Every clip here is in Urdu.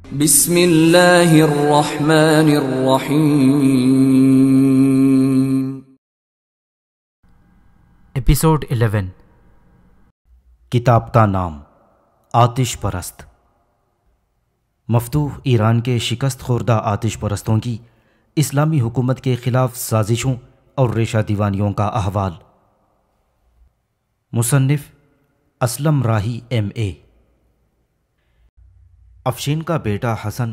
بسم اللہ الرحمن الرحیم۔ ایپیسوڈ 11۔ کتاب کا نام آتش پرست۔ مفتوح ایران کے شکست خوردہ آتش پرستوں کی اسلامی حکومت کے خلاف سازشوں اور ریشہ دیوانیوں کا احوال۔ مصنف اسلم راہی MA۔ افشین کا بیٹا حسن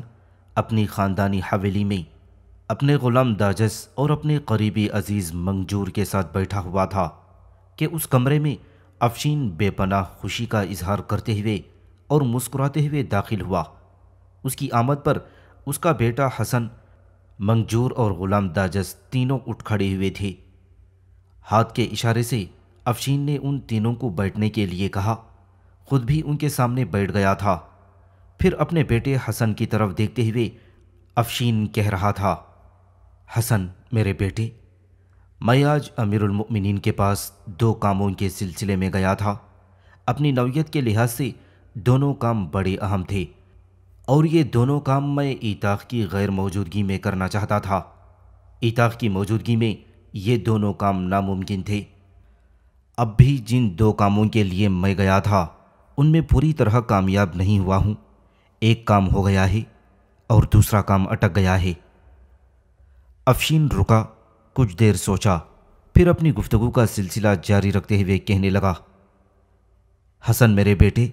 اپنی خاندانی حویلی میں اپنے غلام داجس اور اپنے قریبی عزیز منگجور کے ساتھ بیٹھا ہوا تھا کہ اس کمرے میں افشین بے پناہ خوشی کا اظہار کرتے ہوئے اور مسکراتے ہوئے داخل ہوا۔ اس کی آمد پر اس کا بیٹا حسن، منگجور اور غلام داجس تینوں اٹھ کھڑے ہوئے تھے۔ ہاتھ کے اشارے سے افشین نے ان تینوں کو بیٹھنے کے لیے کہا، خود بھی ان کے سامنے بیٹھ گیا تھا۔ پھر اپنے بیٹے حسن کی طرف دیکھتے ہوئے افشین کہہ رہا تھا، حسن میرے بیٹے، میں آج امیر المؤمنین کے پاس 2 کاموں کے سلسلے میں گیا تھا۔ اپنی نوعیت کے لحاظ سے دونوں کام بڑے اہم تھے، اور یہ دونوں کام میں ایتاق کی غیر موجودگی میں کرنا چاہتا تھا۔ ایتاق کی موجودگی میں یہ دونوں کام ناممکن تھے۔ اب بھی جن 2 کاموں کے لیے میں گیا تھا ان میں پوری طرح کامیاب نہیں ہوا ہوں۔ ایک کام ہو گیا ہے اور دوسرا کام اٹک گیا ہے۔ افشین رکا، کچھ دیر سوچا، پھر اپنی گفتگو کا سلسلہ جاری رکھتے ہوئے کہنے لگا، حسن میرے بیٹے،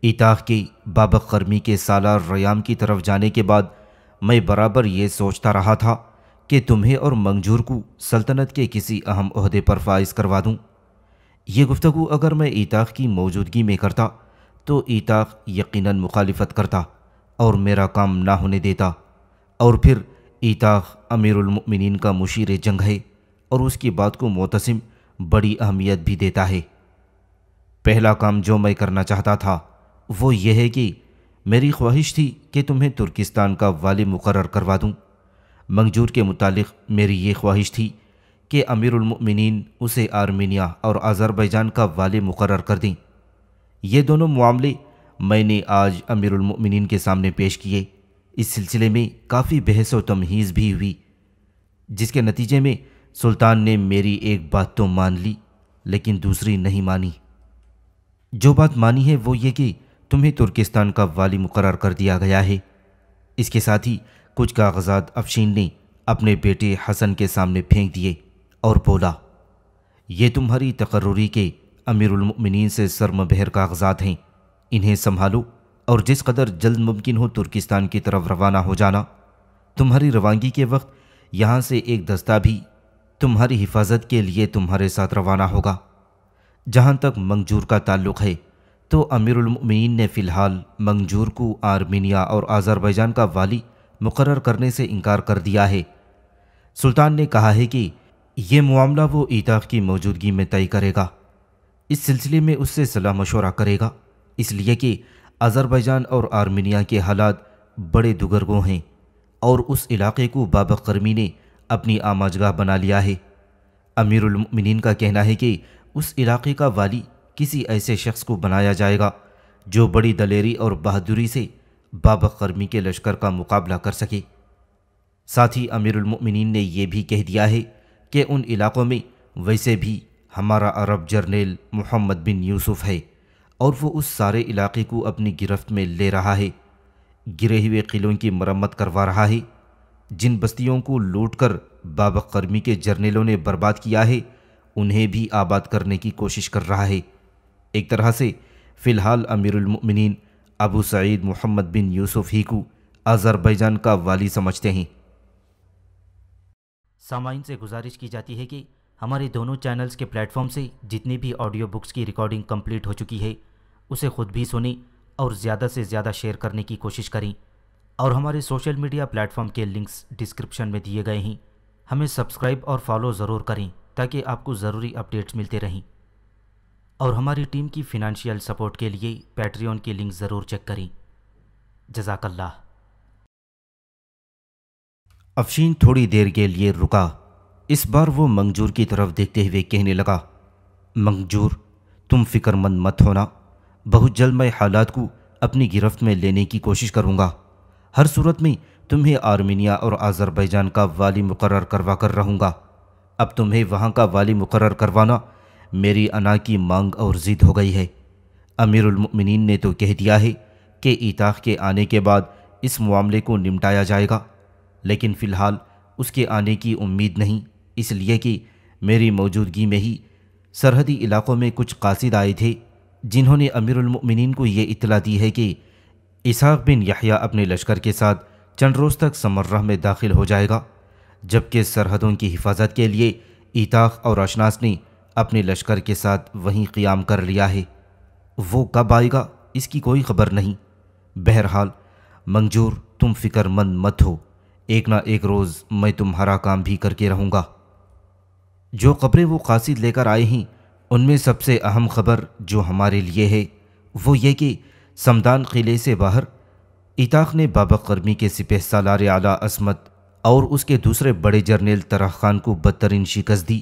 ایتاق کی بابق قرمی کے سالار ریام کی طرف جانے کے بعد میں برابر یہ سوچتا رہا تھا کہ تمہیں اور منگجور کو سلطنت کے کسی اہم عہدے پر فائز کروا دوں۔ یہ گفتگو اگر میں ایتاق کی موجودگی میں کرتا تو ایتاق یقیناً مخالفت کرتا اور میرا کام نہ ہونے دیتا، اور پھر ایتاق امیر المؤمنین کا مشیر جنگ ہے اور اس کی بات کو معتصم بڑی اہمیت بھی دیتا ہے۔ پہلا کام جو میں کرنا چاہتا تھا وہ یہ ہے کہ میری خواہش تھی کہ تمہیں ترکستان کا والی مقرر کروا دوں۔ منگجور کے متعلق میری یہ خواہش تھی کہ امیر المؤمنین اسے آرمینیا اور آذربائیجان کا والی مقرر کر دیں۔ یہ دونوں معاملے میں نے آج امیر المؤمنین کے سامنے پیش کیے۔ اس سلسلے میں کافی بحث و تمہیز بھی ہوئی، جس کے نتیجے میں سلطان نے میری ایک بات تو مان لی لیکن دوسری نہیں مانی۔ جو بات مانی ہے وہ یہ کہ تمہیں ترکستان کا والی مقرر کر دیا گیا ہے۔ اس کے ساتھ ہی کچھ کاغذات افشین نے اپنے بیٹے حسن کے سامنے پھینک دیے اور بولا، یہ تمہاری تقرری کے امیر المؤمنین سے سرمبہر کاغذات ہیں، انہیں سنبھالو اور جس قدر جلد ممکن ہو ترکستان کی طرف روانہ ہو جانا۔ تمہاری روانگی کے وقت یہاں سے ایک دستہ بھی تمہاری حفاظت کے لیے تمہارے ساتھ روانہ ہوگا۔ جہاں تک منگجور کا تعلق ہے تو امیر المؤمنین نے فی الحال منگجور کو آرمینیا اور آذربائیجان کا والی مقرر کرنے سے انکار کر دیا ہے۔ سلطان نے کہا ہے کہ یہ معاملہ وہ ایتاق کی موجودگی میں طے کرے گا۔ اس سلسلے میں اس سے صلاح مشورہ کرے گا، اس لیے کہ آذربائیجان اور آرمینیا کے حالات بڑے دگرگوں ہیں اور اس علاقے کو بابق قرمی نے اپنی آماجگاہ بنا لیا ہے۔ امیر المؤمنین کا کہنا ہے کہ اس علاقے کا والی کسی ایسے شخص کو بنایا جائے گا جو بڑی دلیری اور بہادری سے بابق قرمی کے لشکر کا مقابلہ کر سکے۔ ساتھ ہی امیر المؤمنین نے یہ بھی کہہ دیا ہے کہ ان علاقوں میں ویسے بھی ہمارا عرب جرنیل محمد بن یوسف ہے اور وہ اس سارے علاقے کو اپنی گرفت میں لے رہا ہے، گرے ہوئے قلعوں کی مرمت کروا رہا ہے۔ جن بستیوں کو لوٹ کر بابق قرمی کے جرنیلوں نے برباد کیا ہے انہیں بھی آباد کرنے کی کوشش کر رہا ہے۔ ایک طرح سے فی الحال امیر المؤمنین ابو سعید محمد بن یوسف ہی کو آذربائیجان کا والی سمجھتے ہیں۔ سامعین سے گزارش کی جاتی ہے کہ ہمارے دونوں چینلز کے پلیٹ فارم سے جتنی بھی آڈیو بکس کی ریکارڈنگ کمپلیٹ ہو چکی ہے اسے خود بھی سنیں اور زیادہ سے زیادہ شیئر کرنے کی کوشش کریں، اور ہمارے سوشل میڈیا پلیٹ فارم کے لنکس ڈسکرپشن میں دیے گئے ہیں۔ ہمیں سبسکرائب اور فالو ضرور کریں تاکہ آپ کو ضروری اپڈیٹس ملتے رہیں، اور ہماری ٹیم کی فنانشیل سپورٹ کے لیے پیٹریون کی لنک ضرور چیک کریں۔ جزاک اللہ۔ افشین تھوڑی دیر کے لیے رکا، اس بار وہ منگجور کی طرف دیکھتے ہوئے کہنے لگا، منگجور تم فکر مند مت ہونا، بہت جلد میں حالات کو اپنی گرفت میں لینے کی کوشش کروں گا ہر صورت میں تمہیں آرمینیا اور آذربائیجان کا والی مقرر کروا کر رہوں گا۔ اب تمہیں وہاں کا والی مقرر کروانا میری انا کی مانگ اور ضد ہو گئی ہے۔ امیر المؤمنین نے تو کہہ دیا ہے کہ ایتاخ کے آنے کے بعد اس معاملے کو نمٹایا جائے گا، لیکن فی الحال اس کے آنے کی امید نہیں، اس لیے کہ میری موجودگی میں ہی سرحدی علاقوں میں کچھ قاصد آئے تھے جنہوں نے امیر المؤمنین کو یہ اطلاع دی ہے کہ اسحاق بن یحییٰ اپنے لشکر کے ساتھ چند روز تک سمرہ میں داخل ہو جائے گا، جبکہ سرحدوں کی حفاظت کے لیے ایتاخ اور اشناس نے اپنے لشکر کے ساتھ وہیں قیام کر لیا ہے۔ وہ کب آئے گا اس کی کوئی خبر نہیں۔ بہرحال منجور، تم فکر مند مت ہو، ایک نہ ایک روز میں تمہارا کام بھی کر کے رہوں گا۔ جو خبریں وہ قاصد لے کر آئے ہیں ان میں سب سے اہم خبر جو ہمارے لیے ہے وہ یہ کہ سمدان قلعے سے باہر ایتاخ نے بابک قرمی کے سپہ سالار اعلیٰ عصمت اور اس کے دوسرے بڑے جرنیل طرح خان کو بدترین شکست دی۔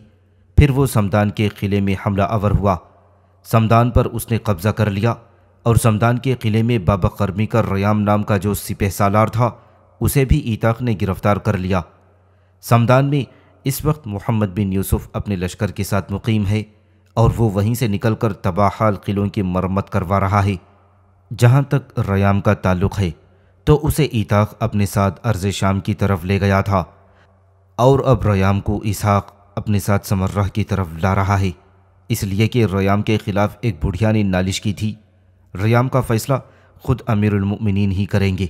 پھر وہ سمدان کے قلعے میں حملہ آور ہوا، سمدان پر اس نے قبضہ کر لیا اور سمدان کے قلعے میں بابک قرمی کا ریام نام کا جو سپہ سالار تھا اسے بھی ایتاخ نے گرفتار کر لیا۔ سمدان میں اس وقت محمد بن یوسف اپنے لشکر کے ساتھ مقیم ہے اور وہ وہیں سے نکل کر تباہ حال قلعوں کی مرمت کروا رہا ہے۔ جہاں تک ریام کا تعلق ہے تو اسے ایتاخ اپنے ساتھ ارض شام کی طرف لے گیا تھا اور اب ریام کو اسحاق اپنے ساتھ سمرہ کی طرف لا رہا ہے، اس لیے کہ ریام کے خلاف ایک بڑھیا نے نالش کی تھی۔ ریام کا فیصلہ خود امیر المؤمنین ہی کریں گے۔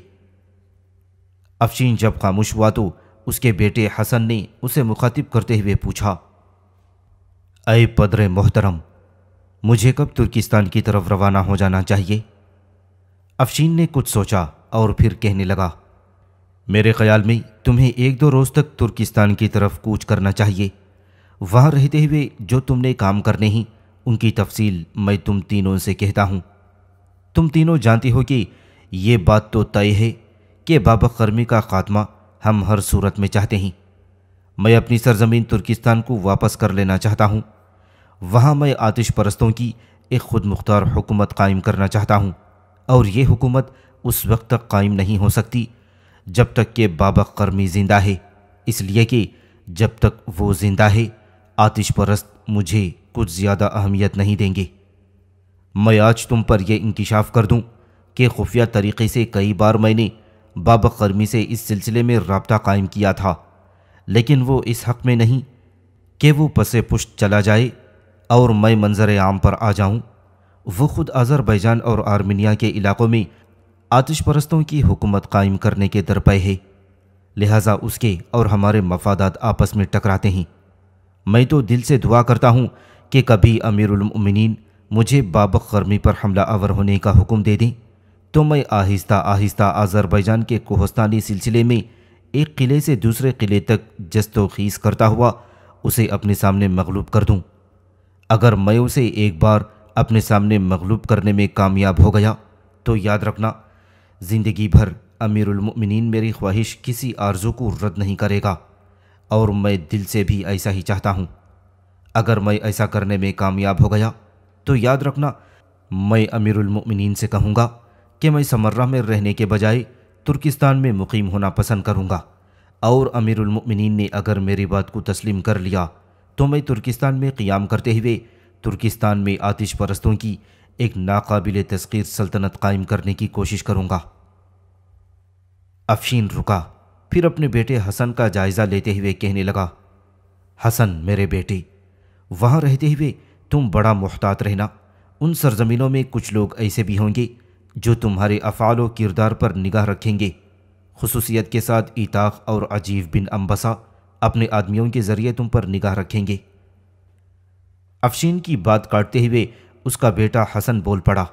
افشین جب خاموش ہوا تو اس کے بیٹے حسن نے اسے مخاطب کرتے ہوئے پوچھا، اے پدر محترم، مجھے کب ترکستان کی طرف روانہ ہو جانا چاہیے؟ افشین نے کچھ سوچا اور پھر کہنے لگا، میرے خیال میں تمہیں 1-2 روز تک ترکستان کی طرف کوچ کرنا چاہیے۔ وہاں رہتے ہوئے جو تم نے کام کرنے ہیں ان کی تفصیل میں تم تینوں سے کہتا ہوں۔ تم تینوں جانتے ہو کہ یہ بات تو طے ہے کہ بابک قرمی کا خاتمہ ہم ہر صورت میں چاہتے ہیں۔ میں اپنی سرزمین ترکستان کو واپس کر لینا چاہتا ہوں۔ وہاں میں آتش پرستوں کی ایک خود مختار حکومت قائم کرنا چاہتا ہوں، اور یہ حکومت اس وقت تک قائم نہیں ہو سکتی جب تک کہ بابک قرمی زندہ ہے، اس لیے کہ جب تک وہ زندہ ہے آتش پرست مجھے کچھ زیادہ اہمیت نہیں دیں گے۔ میں آج تم پر یہ انکشاف کر دوں کہ خفیہ طریقے سے کئی بار میں نے بابک قرمی سے اس سلسلے میں رابطہ قائم کیا تھا، لیکن وہ اس حق میں نہیں کہ وہ پس پشت چلا جائے اور میں منظر عام پر آ جاؤں۔ وہ خود آذربائیجان اور آرمینیا کے علاقوں میں آتش پرستوں کی حکومت قائم کرنے کے درپے ہے، لہٰذا اس کے اور ہمارے مفادات آپس میں ٹکراتے ہیں۔ میں تو دل سے دعا کرتا ہوں کہ کبھی امیر المؤمنین مجھے بابک قرمی پر حملہ آور ہونے کا حکم دے دیں تو میں آہستہ آہستہ آذربائیجان کے کوہستانی سلسلے میں ایک قلعے سے دوسرے قلعے تک جست و خیز کرتا ہوا اسے اپنے سامنے مغلوب کر دوں۔ اگر میں اسے ایک بار اپنے سامنے مغلوب کرنے میں کامیاب ہو گیا تو یاد رکھنا زندگی بھر امیر المؤمنین میری خواہش کسی آرزو کو رد نہیں کرے گا، اور میں دل سے بھی ایسا ہی چاہتا ہوں۔ اگر میں ایسا کرنے میں کامیاب ہو گیا تو یاد رکھنا میں امیر المؤمنین سے کہوں گا کہ میں سمرہ میں رہنے کے بجائے ترکستان میں مقیم ہونا پسند کروں گا، اور امیر المؤمنین نے اگر میری بات کو تسلیم کر لیا تو میں ترکستان میں قیام کرتے ہوئے ترکستان میں آتش پرستوں کی ایک ناقابل تسخیر سلطنت قائم کرنے کی کوشش کروں گا۔ افشین رکا، پھر اپنے بیٹے حسن کا جائزہ لیتے ہوئے کہنے لگا، حسن میرے بیٹے، وہاں رہتے ہوئے تم بڑا محتاط رہنا۔ ان سرزمینوں میں کچھ لوگ ایسے بھی ہوں گے جو تمہارے افعال و کردار پر نگاہ رکھیں گے، خصوصیت کے ساتھ ایتاخ اور عجیف بن انبسا اپنے آدمیوں کے ذریعے تم پر نگاہ رکھیں گے۔ افشین کی بات کاٹتے ہوئے اس کا بیٹا حسن بول پڑا،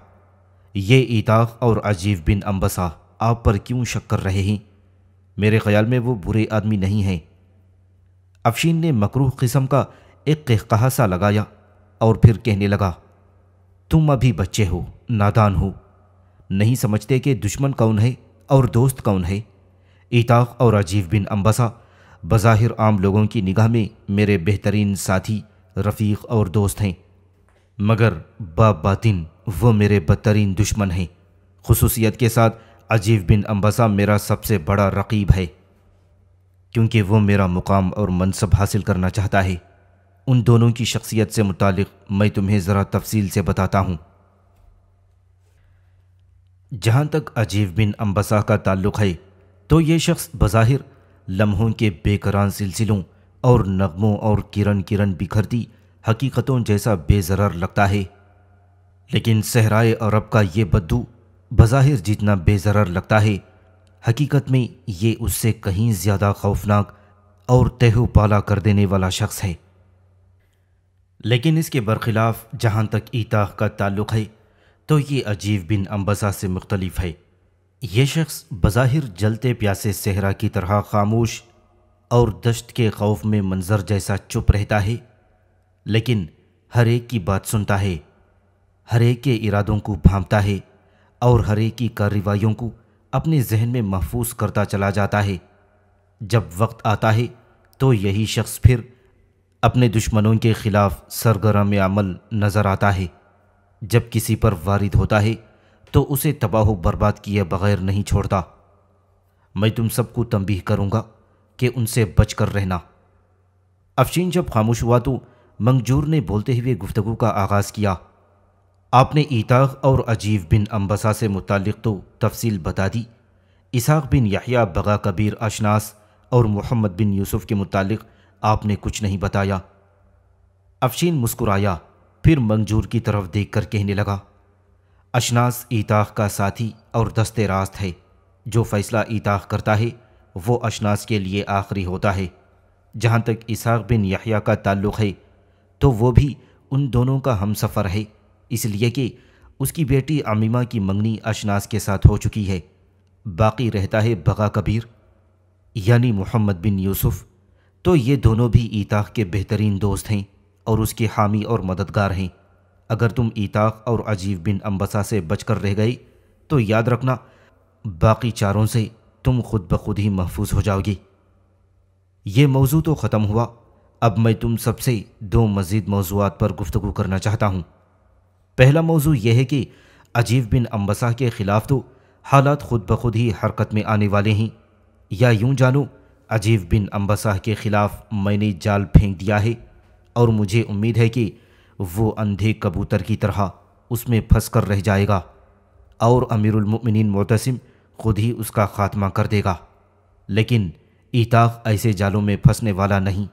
یہ ایتاخ اور عجیف بن انبسا آپ پر کیوں شک کر رہے ہیں؟ میرے خیال میں وہ برے آدمی نہیں ہیں۔ افشین نے مکروہ قسم کا ایک قہقہہ سا لگایا اور پھر کہنے لگا، تم ابھی بچے ہو، نادان ہو، نہیں سمجھتے کہ دشمن کون ہے اور دوست کون ہے۔ ایتاخ اور عجیف بن انبسا بظاہر عام لوگوں کی نگاہ میں میرے بہترین ساتھی، رفیق اور دوست ہیں، مگر باطن وہ میرے بدترین دشمن ہیں، خصوصیت کے ساتھ عجیب بن انبسہ میرا سب سے بڑا رقیب ہے، کیونکہ وہ میرا مقام اور منصب حاصل کرنا چاہتا ہے۔ ان دونوں کی شخصیت سے متعلق میں تمہیں ذرا تفصیل سے بتاتا ہوں۔ جہاں تک عجیب بن انبسہ کا تعلق ہے تو یہ شخص بظاہر لمحوں کے بے کران سلسلوں اور نغموں اور کرن کرن بکھرتی حقیقتوں جیسا بے ضرر لگتا ہے، لیکن صحرائے عرب کا یہ بدو بظاہر جتنا بے ضرر لگتا ہے، حقیقت میں یہ اس سے کہیں زیادہ خوفناک اور تہو پالا کر دینے والا شخص ہے۔ لیکن اس کے برخلاف جہاں تک ایتاق کا تعلق ہے تو یہ عجیب بن انبسہ سے مختلف ہے۔ یہ شخص بظاہر جلتے پیاسے صحرا کی طرح خاموش اور دشت کے خوف میں منظر جیسا چپ رہتا ہے، لیکن ہر ایک کی بات سنتا ہے، ہر ایک کے ارادوں کو بھانپتا ہے اور ہر ایک کی کارروائیوں کو اپنے ذہن میں محفوظ کرتا چلا جاتا ہے۔ جب وقت آتا ہے تو یہی شخص پھر اپنے دشمنوں کے خلاف سرگرم عمل نظر آتا ہے۔ جب کسی پر وارد ہوتا ہے تو اسے تباہ و برباد کیے بغیر نہیں چھوڑتا۔ میں تم سب کو تنبیہ کروں گا کہ ان سے بچ کر رہنا۔ افشین جب خاموش ہوا تو منگجور نے بولتے ہوئے گفتگو کا آغاز کیا۔ آپ نے ایتاق اور عجیب بن انبسہ سے متعلق تو تفصیل بتا دی، اسحاق بن یحییٰ بغا کبیر اشناس اور محمد بن یوسف کے متعلق آپ نے کچھ نہیں بتایا۔ افشین مسکرایا، پھر منگجور کی طرف دیکھ کر کہنے لگا، اشناس ایتاق کا ساتھی اور دست راست ہے۔ جو فیصلہ ایتاق کرتا ہے وہ اشناس کے لیے آخری ہوتا ہے۔ جہاں تک اسحاق بن یحییٰ کا تعلق ہے تو وہ بھی ان دونوں کا ہم سفر ہے، اس لیے کہ اس کی بیٹی عمیمہ کی منگنی اشناس کے ساتھ ہو چکی ہے۔ باقی رہتا ہے بغا کبیر یعنی محمد بن یوسف، تو یہ دونوں بھی ایتاق کے بہترین دوست ہیں اور اس کے حامی اور مددگار ہیں۔ اگر تم ایتاق اور عجیب بن انبسہ سے بچ کر رہ گئی تو یاد رکھنا باقی چاروں سے تم خود بخود ہی محفوظ ہو جاؤ گی۔ یہ موضوع تو ختم ہوا، اب میں تم سب سے دو مزید موضوعات پر گفتگو کرنا چاہتا ہوں۔ پہلا موضوع یہ ہے کہ عجیب بن انبسہ کے خلاف تو حالات خود بخود ہی حرکت میں آنے والے ہیں، یا یوں جانو عجیب بن انبسہ کے خلاف میں نے جال پھینک دیا ہے اور مجھے امید ہے کہ وہ اندھے کبوتر کی طرح اس میں پھنس کر رہ جائے گا اور امیر المؤمنین معتصم خود ہی اس کا خاتمہ کر دے گا۔ لیکن ایتاق ایسے جالوں میں پھنسنے والا نہیں۔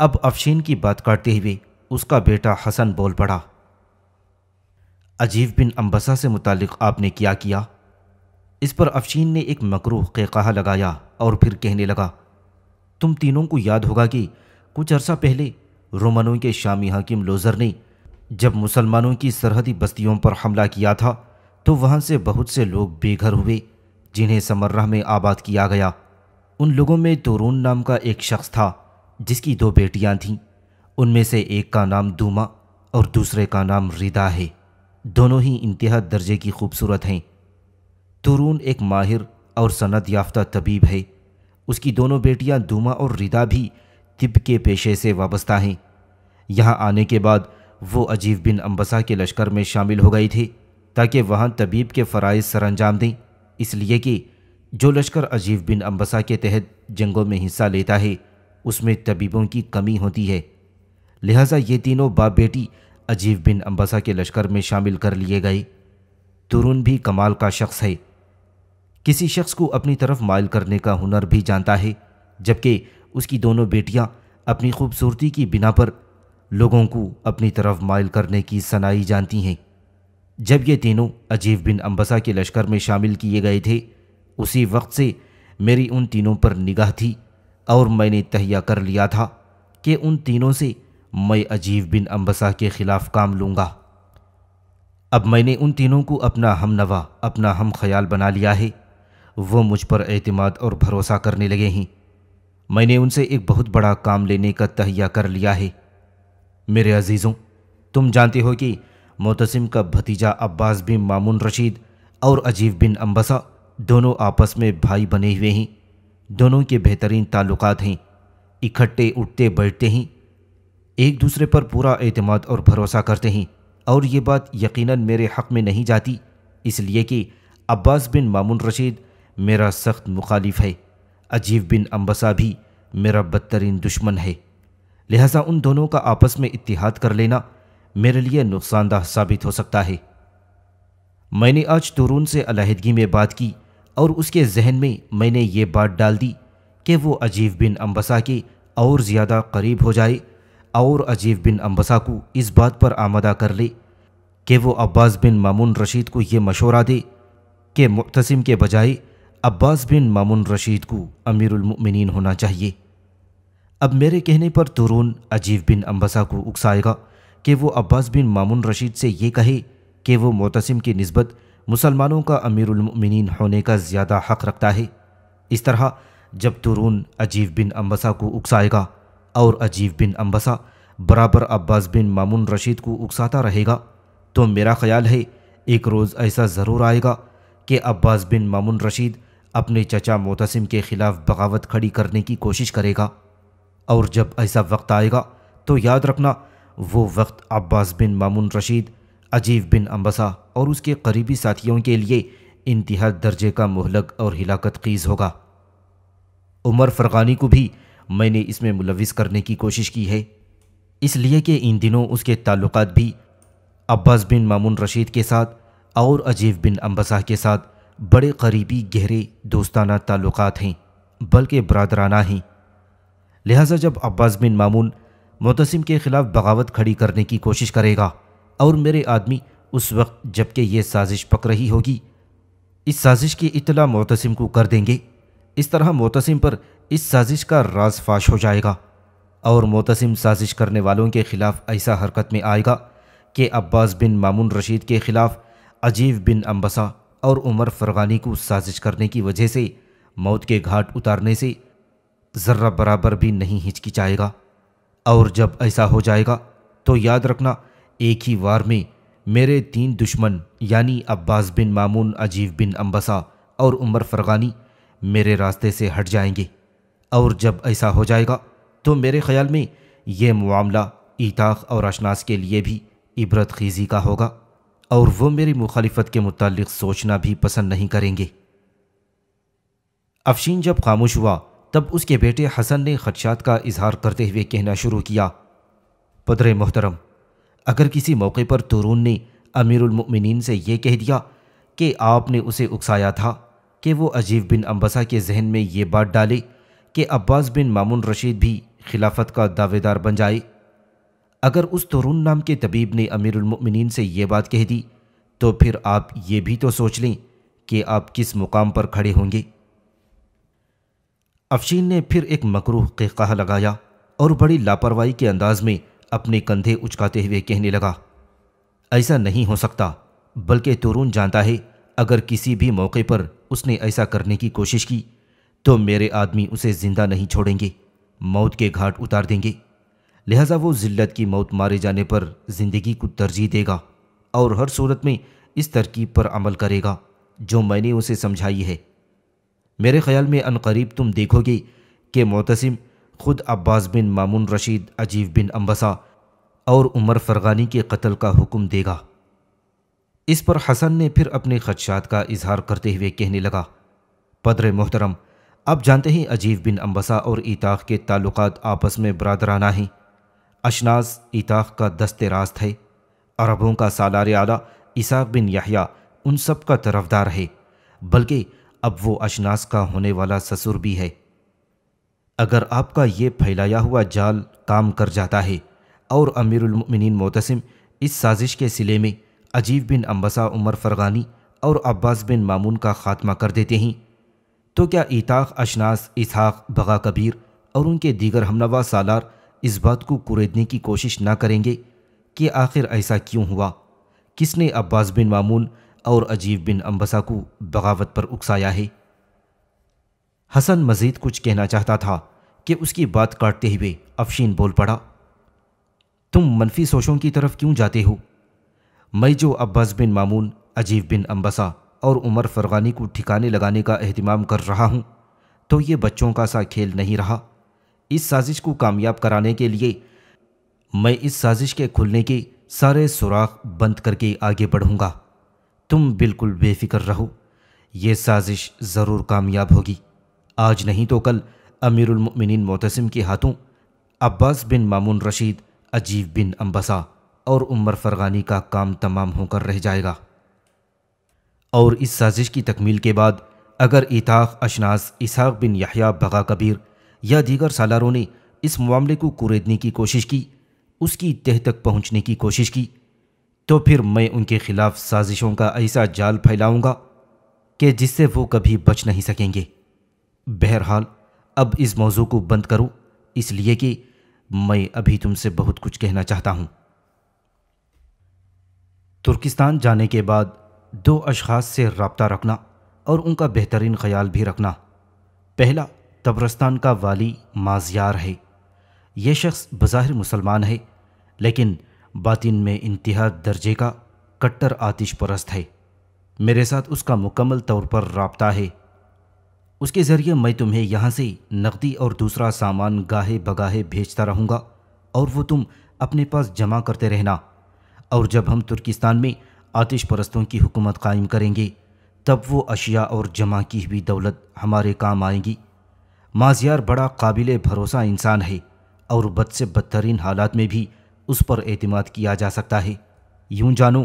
اب افشین کی بات کاٹتے ہوئے اس کا بیٹا حسن بول پڑا، عجیب بن انبسہ سے متعلق آپ نے کیا کیا؟ اس پر افشین نے ایک مکروہ قہقہہ لگایا اور پھر کہنے لگا، تم تینوں کو یاد ہوگا کہ کچھ عرصہ پہلے رومنوں کے شامی حاکم لوزر نے جب مسلمانوں کی سرحدی بستیوں پر حملہ کیا تھا تو وہاں سے بہت سے لوگ بے گھر ہوئے جنہیں سمرہ میں آباد کیا گیا۔ ان لوگوں میں تورون نام کا ایک شخص تھا جس کی دو بیٹیاں تھیں، ان میں سے ایک کا نام دوما اور دوسرے کا نام ریدا ہے۔ دونوں ہی انتہا درجے کی خوبصورت ہیں۔ تورون ایک ماہر اور سند یافتہ طبیب ہے۔ اس کی دونوں بیٹیاں دوما اور ریدا بھی طب کے پیشے سے وابستہ ہیں۔ یہاں آنے کے بعد وہ عجیب بن انبسہ کے لشکر میں شامل ہو گئے تھے تاکہ وہاں طبیب کے فرائض سر انجام دیں، اس لیے کہ جو لشکر عجیب بن انبسہ کے تحت جنگوں میں حصہ لیتا ہے اس میں طبیبوں کی کمی ہوتی ہے۔ لہٰذا یہ تینوں باپ بیٹی عجیب بن انبسہ کے لشکر میں شامل کر لیے گئے۔ تورون بھی کمال کا شخص ہے، کسی شخص کو اپنی طرف مائل کرنے کا ہنر بھی جانتا ہے، جبکہ اس کی دونوں بیٹیاں اپنی خوبصورتی کی بنا پر لوگوں کو اپنی طرف مائل کرنے کی صناعی جانتی ہیں۔ جب یہ تینوں عجیب بن انبسہ کے لشکر میں شامل کیے گئے تھے اسی وقت سے میری ان تینوں پر نگاہ تھی اور میں نے تہیہ کر لیا تھا کہ ان تینوں سے میں عجیب بن انبسہ کے خلاف کام لوں گا۔ اب میں نے ان تینوں کو اپنا ہم نوا، اپنا ہم خیال بنا لیا ہے۔ وہ مجھ پر اعتماد اور بھروسہ کرنے لگے ہیں۔ میں نے ان سے ایک بہت بڑا کام لینے کا تہیہ کر لیا ہے۔ میرے عزیزوں، تم جانتے ہو کہ معتصم کا بھتیجا عباس بن مامون رشید اور عجیب بن انبسہ دونوں آپس میں بھائی بنے ہوئے ہیں۔ دونوں کے بہترین تعلقات ہیں، اکٹھے اٹھتے بیٹھتے ہیں، ایک دوسرے پر پورا اعتماد اور بھروسہ کرتے ہیں، اور یہ بات یقیناً میرے حق میں نہیں جاتی، اس لیے کہ عباس بن مامون رشید میرا سخت مخالف ہے، عجیب بن انبسا بھی میرا بدترین دشمن ہے، لہٰذا ان دونوں کا آپس میں اتحاد کر لینا میرے لیے نقصان دہ ثابت ہو سکتا ہے۔ میں نے آج تورون سے علیحدگی میں بات کی اور اس کے ذہن میں نے یہ بات ڈال دی کہ وہ عجیب بن انبسا کے اور زیادہ قریب ہو جائے اور عجیب بن انبسا کو اس بات پر آمادہ کر لے کہ وہ عباس بن مامون رشید کو یہ مشورہ دے کہ معتصم کے بجائے عباس بن مامون رشید کو امیر المؤمنین ہونا چاہیے۔ اب میرے کہنے پر تورون عجیب بن انبسا کو اکسائے گا کہ وہ عباس بن مامون رشید سے یہ کہے کہ وہ معتصم کی نسبت مسلمانوں کا امیر المؤمنین ہونے کا زیادہ حق رکھتا ہے۔ اس طرح جب تورون عجیب بن انبسا کو اکسائے گا اور عجیب بن انبسا برابر عباس بن مامون رشید کو اکساتا رہے گا تو میرا خیال ہے ایک روز ایسا ضرور آئے گا کہ عباس بن مامون رشید اپنے چچا معتصم کے خلاف بغاوت کھڑی کرنے کی کوشش کرے گا، اور جب ایسا وقت آئے گا تو یاد رکھنا وہ وقت عباس بن مامون رشید، عجیب بن انبسا اور اس کے قریبی ساتھیوں کے لیے انتہا درجے کا مہلک اور ہلاکت خیز ہوگا۔ عمر فرغانی کو بھی میں نے اس میں ملوث کرنے کی کوشش کی ہے، اس لیے کہ ان دنوں اس کے تعلقات بھی عباس بن مامون رشید کے ساتھ اور عجیب بن انبسا کے ساتھ بڑے قریبی گہرے دوستانہ تعلقات ہیں، بلکہ برادرانہ ہیں۔ لہٰذا جب عباس بن مامون معتصم کے خلاف بغاوت کھڑی کرنے کی کوشش کرے گا اور میرے آدمی اس وقت جب کہ یہ سازش پک رہی ہوگی اس سازش کی اطلاع معتصم کو کر دیں گے، اس طرح معتصم پر اس سازش کا راز فاش ہو جائے گا اور معتصم سازش کرنے والوں کے خلاف ایسا حرکت میں آئے گا کہ عباس بن مامون رشید کے خلاف عجیب بن انبسا اور عمر فرغانی کو سازش کرنے کی وجہ سے موت کے گھاٹ اتارنے سے ذرہ برابر بھی نہیں ہچکچائے گا، اور جب ایسا ہو جائے گا تو یاد رکھنا ایک ہی وار میں میرے 3 دشمن یعنی عباس بن مامون، عجیب بن انبسا اور عمر فرغانی میرے راستے سے ہٹ جائیں گے، اور جب ایسا ہو جائے گا تو میرے خیال میں یہ معاملہ ایتاق اور اشناس کے لیے بھی عبرت خیزی کا ہوگا، اور وہ میری مخالفت کے متعلق سوچنا بھی پسند نہیں کریں گے۔ افشین جب خاموش ہوا تب اس کے بیٹے حسن نے خدشات کا اظہار کرتے ہوئے کہنا شروع کیا، پدر محترم، اگر کسی موقع پر تورون نے امیر المؤمنین سے یہ کہہ دیا کہ آپ نے اسے اکسایا تھا کہ وہ عجیب بن انبسا کے ذہن میں یہ بات ڈالے کہ عباس بن مامون رشید بھی خلافت کا دعوے دار بن جائے، اگر اس تورون نام کے طبیب نے امیر المؤمنین سے یہ بات کہہ دی تو پھر آپ یہ بھی تو سوچ لیں کہ آپ کس مقام پر کھڑے ہوں گے۔ افشین نے پھر ایک مکروہ قہقہہ لگایا اور بڑی لاپرواہی کے انداز میں اپنے کندھے اچکاتے ہوئے کہنے لگا، ایسا نہیں ہو سکتا، بلکہ تورون جانتا ہے اگر کسی بھی موقع پر اس نے ایسا کرنے کی کوشش کی تو میرے آدمی اسے زندہ نہیں چھوڑیں گے، موت کے گھاٹ اتار دیں گے، لہٰذا وہ ذلت کی موت مارے جانے پر زندگی کو ترجیح دے گا اور ہر صورت میں اس ترکیب پر عمل کرے گا جو میں نے اسے سمجھائی ہے۔ میرے خیال میں عنقریب تم دیکھو گے کہ معتصم خود عباس بن مامون رشید، عجیب بن انبسا اور عمر فرغانی کے قتل کا حکم دے گا۔ اس پر حسن نے پھر اپنے خدشات کا اظہار کرتے ہوئے کہنے لگا، پدر محترم، آپ جانتے ہیں عجیب بن انبسا اور ایتاق کے تعلقات آپس میں برادرانہ ہیں۔ اشناس ایتاق کا دست راست ہے، عربوں کا سالار اعلیٰ اسحاق بن یحییٰ ان سب کا طرفدار ہے، بلکہ اب وہ اشناس کا ہونے والا سسر بھی ہے۔ اگر آپ کا یہ پھیلایا ہوا جال کام کر جاتا ہے اور امیر المؤمنین معتصم اس سازش کے صلے میں عجیب بن انبسا، عمر فرغانی اور عباس بن مامون کا خاتمہ کر دیتے ہیں تو کیا ایتاق، اشناس، اسحاق، بغا کبیر اور ان کے دیگر ہمنوا سالار اس بات کو کریدنے کی کوشش نہ کریں گے کہ آخر ایسا کیوں ہوا؟ کس نے عباس بن مامون اور عجیب بن انبسا کو بغاوت پر اکسایا ہے؟ حسن مزید کچھ کہنا چاہتا تھا کہ اس کی بات کاٹتے ہوئے افشین بول پڑا، تم منفی سوچوں کی طرف کیوں جاتے ہو؟ میں جو عباس بن مامون، عجیب بن انبسا اور عمر فرغانی کو ٹھکانے لگانے کا اہتمام کر رہا ہوں تو یہ بچوں کا سا کھیل نہیں رہا۔ اس سازش کو کامیاب کرانے کے لیے میں اس سازش کے کھلنے کے سارے سوراخ بند کر کے آگے بڑھوں گا۔ تم بالکل بے فکر رہو، یہ سازش ضرور کامیاب ہوگی۔ آج نہیں تو کل امیر المؤمنین معتصم کے ہاتھوں عباس بن مامون رشید، عجیب بن انبسا اور عمر فرغانی کا کام تمام ہو کر رہ جائے گا۔ اور اس سازش کی تکمیل کے بعد اگر ایتاخ اشناس، اسحاق بن یحییٰ بغا کبیر یا دیگر سالاروں نے اس معاملے کو کوریدنے کی کوشش کی، اس کی تہ تک پہنچنے کی کوشش کی، تو پھر میں ان کے خلاف سازشوں کا ایسا جال پھیلاؤں گا کہ جس سے وہ کبھی بچ نہیں سکیں گے۔ بہرحال اب اس موضوع کو بند کرو، اس لیے کہ میں ابھی تم سے بہت کچھ کہنا چاہتا ہوں۔ ترکستان جانے کے بعد 2 اشخاص سے رابطہ رکھنا اور ان کا بہترین خیال بھی رکھنا۔ پہلا طبرستان کا والی مازیار ہے۔ یہ شخص بظاہر مسلمان ہے، لیکن باطن میں انتہا درجے کا کٹر آتش پرست ہے۔ میرے ساتھ اس کا مکمل طور پر رابطہ ہے۔ اس کے ذریعے میں تمہیں یہاں سے نقدی اور دوسرا سامان گاہے بگاہے بھیجتا رہوں گا، اور وہ تم اپنے پاس جمع کرتے رہنا، اور جب ہم ترکستان میں آتش پرستوں کی حکومت قائم کریں گے تب وہ اشیاء اور جمع کی ہوئی دولت ہمارے کام آئیں گی۔ مازیار بڑا قابل بھروسہ انسان ہے، اور بد سے بدترین حالات میں بھی اس پر اعتماد کیا جا سکتا ہے۔ یوں جانو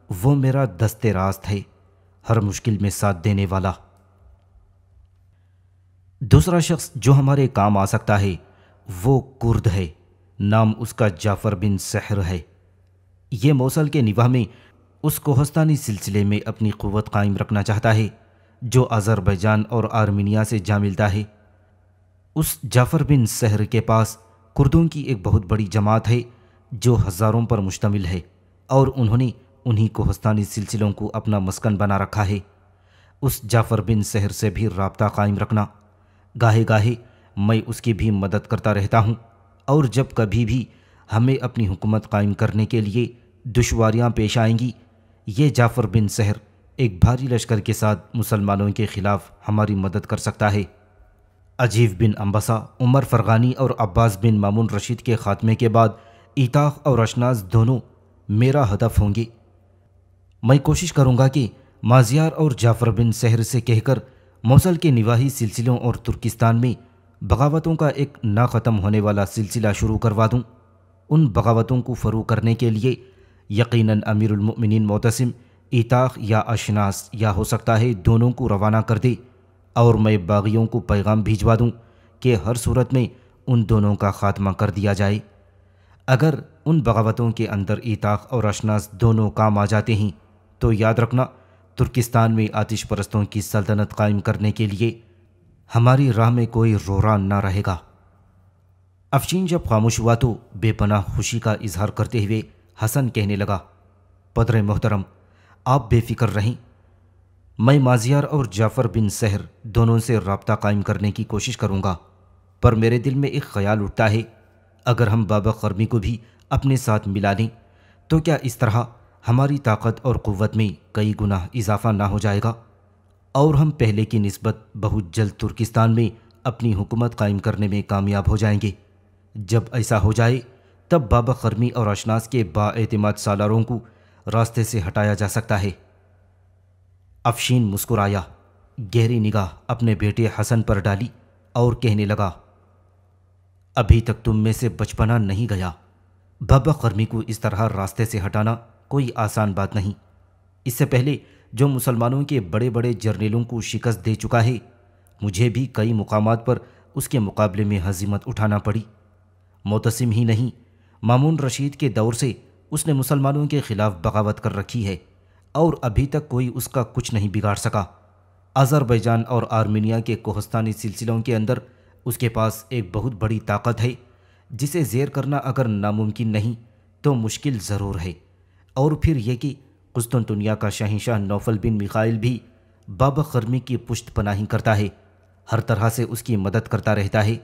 وہ میرا دست راست ہے، ہر مشکل میں ساتھ دینے والا۔ دوسرا شخص جو ہمارے کام آ سکتا ہے وہ کرد ہے، نام اس کا جعفر بن سحر ہے۔ یہ موصل کے نواح میں اس کوہستانی سلسلے میں اپنی قوت قائم رکھنا چاہتا ہے جو آذربائیجان اور آرمینیا سے جا ملتا ہے۔ اس جعفر بن سحر کے پاس کردوں کی ایک بہت بڑی جماعت ہے جو ہزاروں پر مشتمل ہے، اور انہوں نے انہی کوہستانی سلسلوں کو اپنا مسکن بنا رکھا ہے۔ اس جعفر بن سحر سے بھی رابطہ قائم رکھنا۔ گاہے گاہے میں اس کی بھی مدد کرتا رہتا ہوں، اور جب کبھی بھی ہمیں اپنی حکومت قائم کرنے کے لیے دشواریاں پیش آئیں گی، یہ جعفر بن سحر ایک بھاری لشکر کے ساتھ مسلمانوں کے خلاف ہماری مدد کر سکتا ہے۔ عجیب بن انبسا، عمر فرغانی اور عباس بن مامون رشید کے خاتمے کے بعد ایتاخ اور اشناس دونوں میرا ہدف ہوں گے۔ میں کوشش کروں گا کہ مازیار اور جعفر بن سحر سے کہہ کر موصل کے نواحی سلسلوں اور ترکستان میں بغاوتوں کا ایک نہ ختم ہونے والا سلسلہ شروع کروا دوں۔ ان بغاوتوں کو فروغ کرنے کے لیے یقیناً امیر المؤمنین معتصم ایتاخ یا اشناس یا ہو سکتا ہے دونوں کو روانہ کر دے، اور میں باغیوں کو پیغام بھیجوا دوں کہ ہر صورت میں ان دونوں کا خاتمہ کر دیا جائے۔ اگر ان بغاوتوں کے اندر ایتاخ اور اشناس دونوں کام آ جاتے ہیں تو یاد رکھنا ترکستان میں آتش پرستوں کی سلطنت قائم کرنے کے لیے ہماری راہ میں کوئی روران نہ رہے گا۔ افشین جب خاموش ہوا تو بے پناہ خوشی کا اظہار کرتے ہوئے حسن کہنے لگا، پدر محترم آپ بے فکر رہیں، میں مازیار اور جعفر بن سحر دونوں سے رابطہ قائم کرنے کی کوشش کروں گا، پر میرے دل میں ایک خیال اٹھتا ہے، اگر ہم بابا قرمی کو بھی اپنے ساتھ ملا لیں تو کیا اس طرح ہماری طاقت اور قوت میں کئی گنا اضافہ نہ ہو جائے گا، اور ہم پہلے کی نسبت بہت جلد ترکستان میں اپنی حکومت قائم کرنے میں کامیاب ہو جائیں گے۔ جب ایسا ہو جائے تب بابا قرمی اور اشناس کے با اعتماد سالاروں کو راستے سے ہٹایا جا سکتا ہے۔ افشین مسکرایا، گہری نگاہ اپنے بیٹے حسن پر ڈالی اور کہنے لگا، ابھی تک تم میں سے بچپنا نہیں گیا۔ بابا قرمی کو اس طرح راستے سے ہٹانا کوئی آسان بات نہیں۔ اس سے پہلے جو مسلمانوں کے بڑے بڑے جرنیلوں کو شکست دے چکا ہے، مجھے بھی کئی مقامات پر اس کے مقابلے میں ہزیمت اٹھانا پڑی۔ معتصم ہی نہیں، مامون رشید کے دور سے اس نے مسلمانوں کے خلاف بغاوت کر رکھی ہے، اور ابھی تک کوئی اس کا کچھ نہیں بگاڑ سکا۔ آذربائیجان اور آرمینیا کے کوہستانی سلسلوں کے اندر اس کے پاس ایک بہت بڑی طاقت ہے جسے زیر کرنا اگر ناممکن نہیں تو مشکل ضرور ہے۔ اور پھر یہ کہ قسطنطنیہ کا شہنشاہ نوفل بن میخائیل بھی بابا قرمی کی پشت پناہی کرتا ہے، ہر طرح سے اس کی مدد کرتا رہتا ہے۔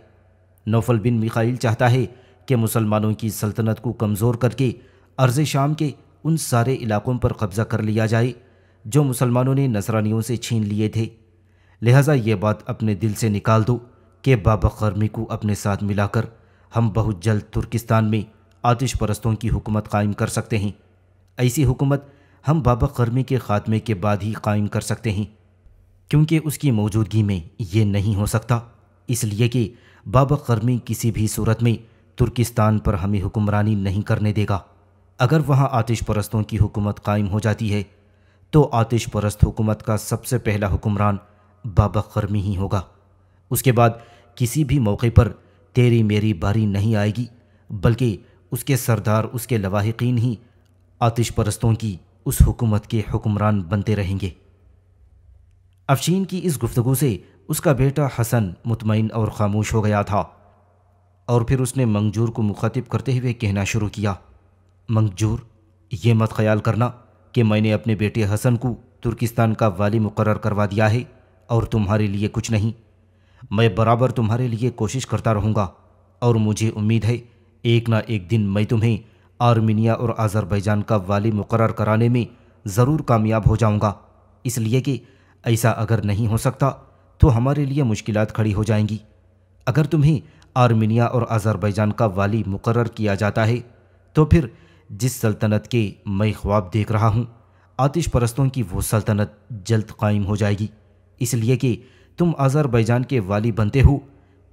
نوفل بن میخائیل چاہتا ہے کہ مسلمانوں کی سلطنت کو کمزور کر کے ارض شام کے ان سارے علاقوں پر قبضہ کر لیا جائے جو مسلمانوں نے نصرانیوں سے چھین لیے تھے۔ لہٰذا یہ بات اپنے دل سے نکال دو کہ بابا قرمی کو اپنے ساتھ ملا کر ہم بہت جلد ترکستان میں آتش پرستوں کی حکومت قائم کر سکتے ہیں۔ ایسی حکومت ہم بابا قرمی کے خاتمے کے بعد ہی قائم کر سکتے ہیں۔ کیونکہ اس کی موجودگی میں یہ نہیں ہو سکتا، اس لیے کہ بابق قرمی کسی بھی صورت میں ترکستان پر ہمیں حکمرانی نہیں کرنے دے گا۔ اگر وہاں آتش پرستوں کی حکومت قائم ہو جاتی ہے تو آتش پرست حکومت کا سب سے پہلا حکمران بابق قرمی ہی ہوگا۔ اس کے بعد کسی بھی موقع پر تیری میری باری نہیں آئے گی، بلکہ اس کے سردار، اس کے لواحقین ہی آتش پرستوں کی اس حکومت کے حکمران بنتے رہیں گے۔ افشین کی اس گفتگو سے اس کا بیٹا حسن مطمئن اور خاموش ہو گیا تھا، اور پھر اس نے منگجور کو مخاطب کرتے ہوئے کہنا شروع کیا، منگجور، یہ مت خیال کرنا کہ میں نے اپنے بیٹے حسن کو ترکستان کا والی مقرر کروا دیا ہے اور تمہارے لیے کچھ نہیں۔ میں برابر تمہارے لیے کوشش کرتا رہوں گا، اور مجھے امید ہے ایک نہ ایک دن میں تمہیں آرمینیا اور آذربائیجان کا والی مقرر کرانے میں ضرور کامیاب ہو جاؤں گا، اس لیے کہ ایسا اگر نہیں ہو سکتا تو ہمارے لیے مشکلات کھڑی ہو جائیں گی۔ اگر تمہیں آرمینیا اور آذربائیجان کا والی مقرر کیا جاتا ہے تو پھر جس سلطنت کے میں خواب دیکھ رہا ہوں، آتش پرستوں کی وہ سلطنت جلد قائم ہو جائے گی، اس لیے کہ تم آذربائیجان کے والی بنتے ہو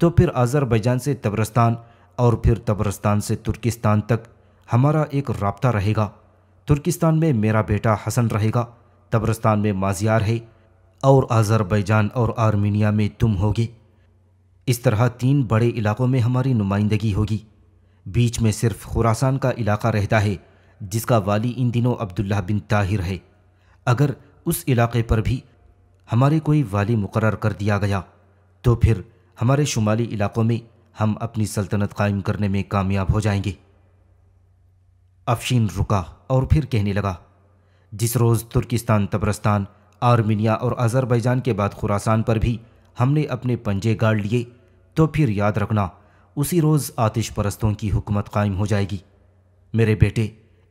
تو پھر آذربائیجان سے تبرستان اور پھر تبرستان سے ترکستان تک ہمارا ایک رابطہ رہے گا۔ ترکستان میں میرا بیٹا حسن رہے گا، تبرستان میں مازیار ہے، اور آذربائیجان اور آرمینیا میں تم ہوگے۔ اس طرح 3 بڑے علاقوں میں ہماری نمائندگی ہوگی۔ بیچ میں صرف خراسان کا علاقہ رہتا ہے جس کا والی ان دنوں عبداللہ بن طاہر ہے۔ اگر اس علاقے پر بھی ہمارے کوئی والی مقرر کر دیا گیا تو پھر ہمارے شمالی علاقوں میں ہم اپنی سلطنت قائم کرنے میں کامیاب ہو جائیں گے۔ افشین رکا اور پھر کہنے لگا، جس روز ترکستان، تبرستان، آرمینیا اور آذربائیجان کے بعد خراسان پر بھی ہم نے اپنے پنجے گاڑ لیے تو پھر یاد رکھنا اسی روز آتش پرستوں کی حکومت قائم ہو جائے گی۔ میرے بیٹے،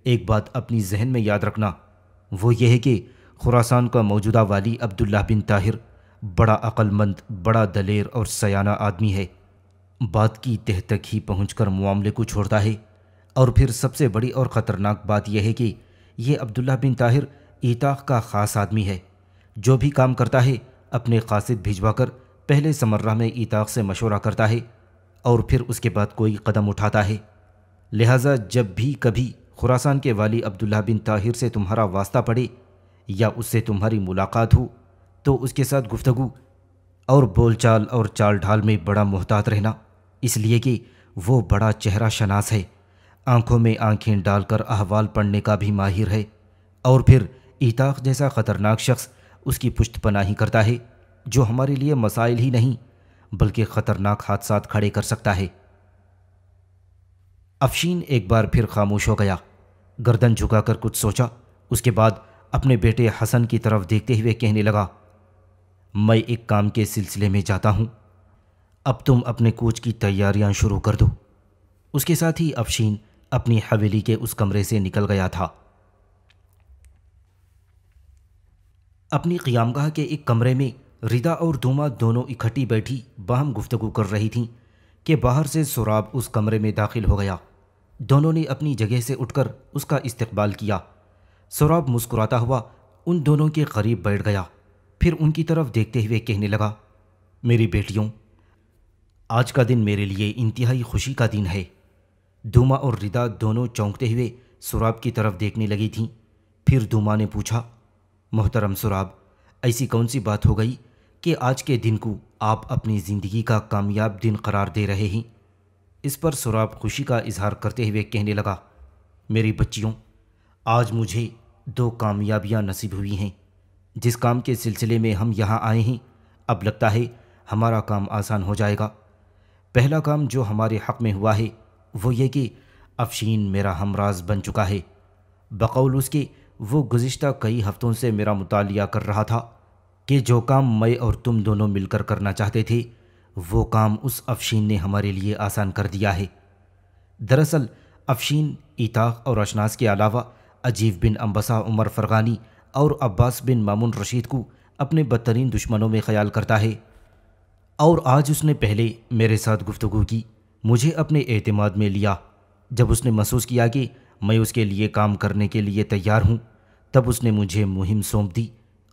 ایک بات اپنی ذہن میں یاد رکھنا، وہ یہ ہے کہ خراسان کا موجودہ والی عبداللہ بن طاہر بڑا عقل مند، بڑا دلیر اور سیانہ آدمی ہے۔ بات کی تہ تک ہی پہنچ کر معاملے کو چھوڑتا ہے، اور پھر سب سے بڑی اور خطرناک بات یہ ہے کہ یہ عبداللہ بن طاہر ایتاق کا خاص آدمی ہے۔ جو بھی کام کرتا ہے اپنے قاصد بھجوا کر پہلے سمرہ میں ایتاق سے مشورہ کرتا ہے اور پھر اس کے بعد کوئی قدم اٹھاتا ہے۔ لہٰذا جب بھی کبھی خراسان کے والی عبداللہ بن طاہر سے تمہارا واسطہ پڑے یا اس سے تمہاری ملاقات ہو تو اس کے ساتھ گفتگو اور بول چال اور چال ڈھال میں بڑا محتاط رہنا، اس لیے کہ وہ بڑا چہرہ شناس ہے، آنکھوں میں آنکھیں ڈال کر احوال پڑھنے کا بھی ماہر ہے، اور پھر ایتاق جیسا خطرناک شخص اس کی پشت پناہی کرتا ہے جو ہمارے لیے مسائل ہی نہیں بلکہ خطرناک حادثات کھڑے کر سکتا ہے۔ افشین ایک بار پھر خاموش ہو گیا، گردن جھکا کر کچھ سوچا، اس کے بعد اپنے بیٹے حسن کی طرف دیکھتے ہوئے کہنے لگا، میں ایک کام کے سلسلے میں جاتا ہوں، اب تم اپنے کوچ کی تیاریاں شروع کر دو۔ اس کے ساتھ ہی افشین اپنی حویلی کے اس کمرے سے نکل گیا تھا۔ اپنی قیامگاہ کے ایک کمرے میں ردا اور دوما دونوں اکٹھی بیٹھی باہم گفتگو کر رہی تھیں کہ باہر سے سراب اس کمرے میں داخل ہو گیا۔ دونوں نے اپنی جگہ سے اٹھ کر اس کا استقبال کیا۔ سراب مسکراتا ہوا ان دونوں کے قریب بیٹھ گیا، پھر ان کی طرف دیکھتے ہوئے کہنے لگا، میری بیٹیوں، آج کا دن میرے لیے انتہائی خوشی کا دن ہے۔ دوما اور ردا دونوں چونکتے ہوئے سراب کی طرف دیکھنے لگی تھیں۔ پھر دوما نے پوچھا، محترم سراب، ایسی کون سی بات ہو گئی کہ آج کے دن کو آپ اپنی زندگی کا کامیاب دن قرار دے رہے ہیں؟ اس پر سراب خوشی کا اظہار کرتے ہوئے کہنے لگا، میری بچیوں، آج مجھے 2 کامیابیاں نصیب ہوئی ہیں۔ جس کام کے سلسلے میں ہم یہاں آئے ہیں، اب لگتا ہے ہمارا کام آسان ہو جائے گا۔ پہلا کام جو ہمارے حق میں ہوا ہے وہ یہ کہ افشین میرا ہمراز بن چکا ہے۔ بقول اس کے وہ گزشتہ کئی ہفتوں سے میرا مطالعہ کر رہا تھا کہ جو کام میں اور تم دونوں مل کر کرنا چاہتے تھے وہ کام اس افشین نے ہمارے لیے آسان کر دیا ہے۔ دراصل افشین ایتاق اور اشناس کے علاوہ عجیب بن انبسا عمر فرغانی اور عباس بن مامون رشید کو اپنے بدترین دشمنوں میں خیال کرتا ہے، اور آج اس نے پہلے میرے ساتھ گفتگو کی، مجھے اپنے اعتماد میں لیا۔ جب اس نے محسوس کیا کہ میں اس کے لیے کام کرنے کے لیے تیار ہوں، تب اس نے مجھے مہم سونپ دی،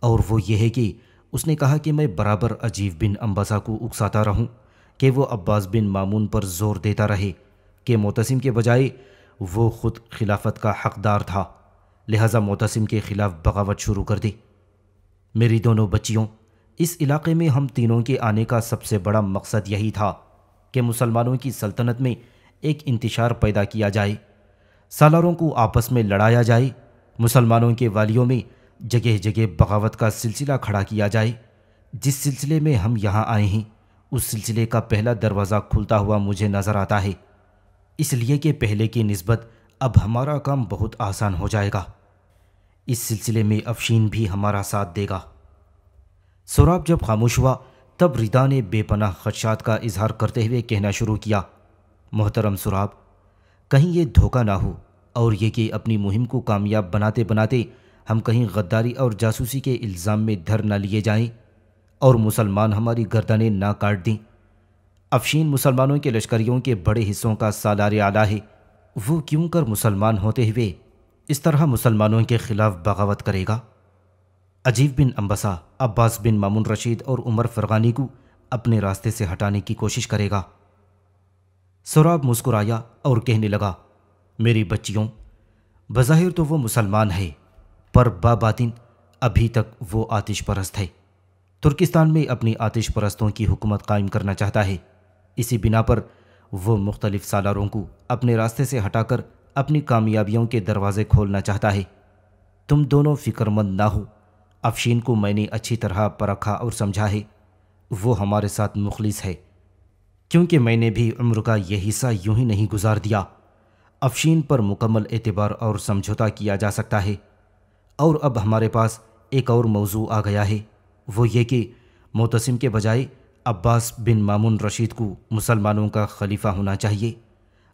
اور وہ یہ ہے کہ اس نے کہا کہ میں برابر عجیب بن انبسہ کو اکساتا رہوں کہ وہ عباس بن مامون پر زور دیتا رہے کہ معتصم کے بجائے وہ خود خلافت کا حقدار تھا، لہٰذا معتصم کے خلاف بغاوت شروع کر دی۔ میری دونوں بچیوں، اس علاقے میں ہم تینوں کے آنے کا سب سے بڑا مقصد یہی تھا کہ مسلمانوں کی سلطنت میں ایک انتشار پیدا کیا جائے، سالاروں کو آپس میں لڑایا جائے، مسلمانوں کے والیوں میں جگہ جگہ بغاوت کا سلسلہ کھڑا کیا جائے۔ جس سلسلے میں ہم یہاں آئے ہیں اس سلسلے کا پہلا دروازہ کھلتا ہوا مجھے نظر آتا ہے، اس لیے کہ پہلے کی نسبت اب ہمارا کام بہت آسان ہو جائے گا۔ اس سلسلے میں افشین بھی ہمارا ساتھ دے گا۔ سوراب جب خاموش ہوا تب ردا نے بے پناہ خدشات کا اظہار کرتے ہوئے کہنا شروع کیا، محترم سوراب، کہیں یہ دھوکہ نہ ہو اور یہ کہ اپنی مہم کو کامیاب بناتے بناتے ہم کہیں غداری اور جاسوسی کے الزام میں دھر نہ لیے جائیں اور مسلمان ہماری گردنیں نہ کاٹ دیں۔ افشین مسلمانوں کے لشکریوں کے بڑے حصوں کا سالار اعلیٰ ہے، وہ کیوں کر مسلمان ہوتے ہوئے اس طرح مسلمانوں کے خلاف بغاوت کرے گا؟ عجیب بن انبسہ عباس بن مامون رشید اور عمر فرغانی کو اپنے راستے سے ہٹانے کی کوشش کرے گا۔ سوراب مسکرایا اور کہنے لگا، میری بچیوں، بظاہر تو وہ مسلمان ہے پر باطن ابھی تک وہ آتش پرست ہے، ترکستان میں اپنی آتش پرستوں کی حکومت قائم کرنا چاہتا ہے۔ اسی بنا پر وہ مختلف سالاروں کو اپنے راستے سے ہٹا کر اپنی کامیابیوں کے دروازے کھولنا چاہتا ہے۔ تم دونوں فکر مند نہ ہو، افشین کو میں نے اچھی طرح پرکھا اور سمجھا ہے، وہ ہمارے ساتھ مخلص ہے، کیونکہ میں نے بھی عمر کا یہ حصہ یوں ہی نہیں گزار دیا۔ افشین پر مکمل اعتبار اور سمجھوتا کیا جا سکتا ہے، اور اب ہمارے پاس ایک اور موضوع آ گیا ہے، وہ یہ کہ معتصم کے بجائے عباس بن مامون رشید کو مسلمانوں کا خلیفہ ہونا چاہیے،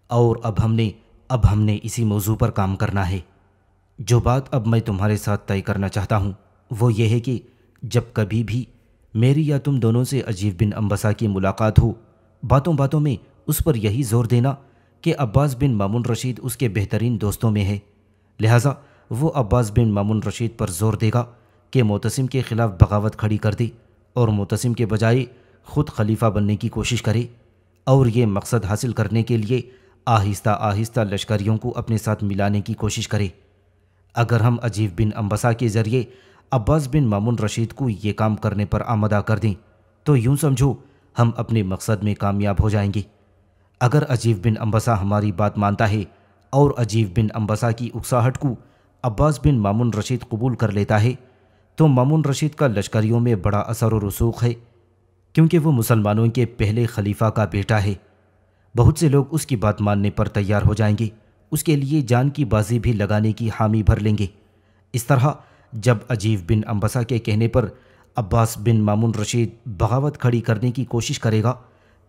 اور اب ہم نے اسی موضوع پر کام کرنا ہے۔ جو بات اب میں تمہارے ساتھ طے کرنا چاہتا ہوں وہ یہ ہے کہ جب کبھی بھی میری یا تم دونوں سے عجیب بن انبسہ کی ملاقات ہو، باتوں باتوں میں اس پر یہی زور دینا کہ عباس بن مامون رشید اس کے بہترین دوستوں میں ہے، لہٰذا وہ عباس بن مامون رشید پر زور دے گا کہ معتصم کے خلاف بغاوت کھڑی کر دے اور معتصم کے بجائے خود خلیفہ بننے کی کوشش کرے، اور یہ مقصد حاصل کرنے کے لیے آہستہ آہستہ لشکریوں کو اپنے ساتھ ملانے کی کوشش کرے۔ اگر ہم عجیب بن انبسہ کے ذریعے عباس بن مامون رشید کو یہ کام کرنے پر آمادہ کر دیں تو یوں سمجھو ہم اپنے مقصد میں کامیاب ہو جائیں گے۔ اگر عجیب بن انبسہ ہماری بات مانتا ہے اور عجیب بن انبسہ کی اکساہٹ کو عباس بن مامون رشید قبول کر لیتا ہے تو مامون رشید کا لشکریوں میں بڑا اثر و رسوخ ہے، کیونکہ وہ مسلمانوں کے پہلے خلیفہ کا بیٹا ہے۔ بہت سے لوگ اس کی بات ماننے پر تیار ہو جائیں گے، اس کے لیے جان کی بازی بھی لگانے کی حامی بھر لیں گے۔ اس طرح جب عجیب بن انبسہ کے کہنے پر عباس بن مامون رشید بغاوت کھڑی کرنے کی کوشش کرے گا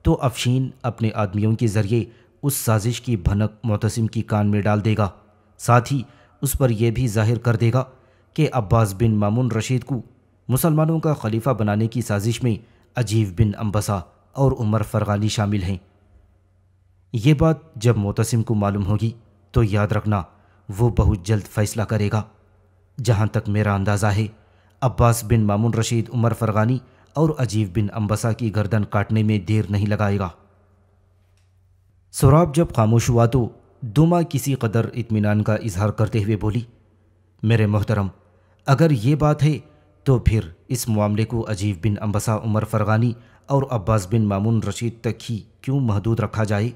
تو افشین اپنے آدمیوں کے ذریعے اس سازش کی بھنک معتصم کی کان میں ڈال دے گا، ساتھ ہی اس پر یہ بھی ظاہر کر دے گا کہ عباس بن مامون رشید کو مسلمانوں کا خلیفہ بنانے کی سازش میں عجیب بن انبسہ اور عمر فرغانی شامل ہیں۔ یہ بات جب معتصم کو معلوم ہوگی تو یاد رکھنا وہ بہت جلد فیصلہ کرے گا۔ جہاں تک میرا اندازہ ہے عباس بن مامون رشید عمر فرغانی اور عجیب بن انبسہ کی گردن کاٹنے میں دیر نہیں لگائے گا۔ سوراب جب خاموش ہوا تو دوما کسی قدر اطمینان کا اظہار کرتے ہوئے بولی، میرے محترم، اگر یہ بات ہے تو پھر اس معاملے کو عجیب بن انبسہ عمر فرغانی اور عباس بن مامون رشید تک ہی کیوں محدود رکھا جائے؟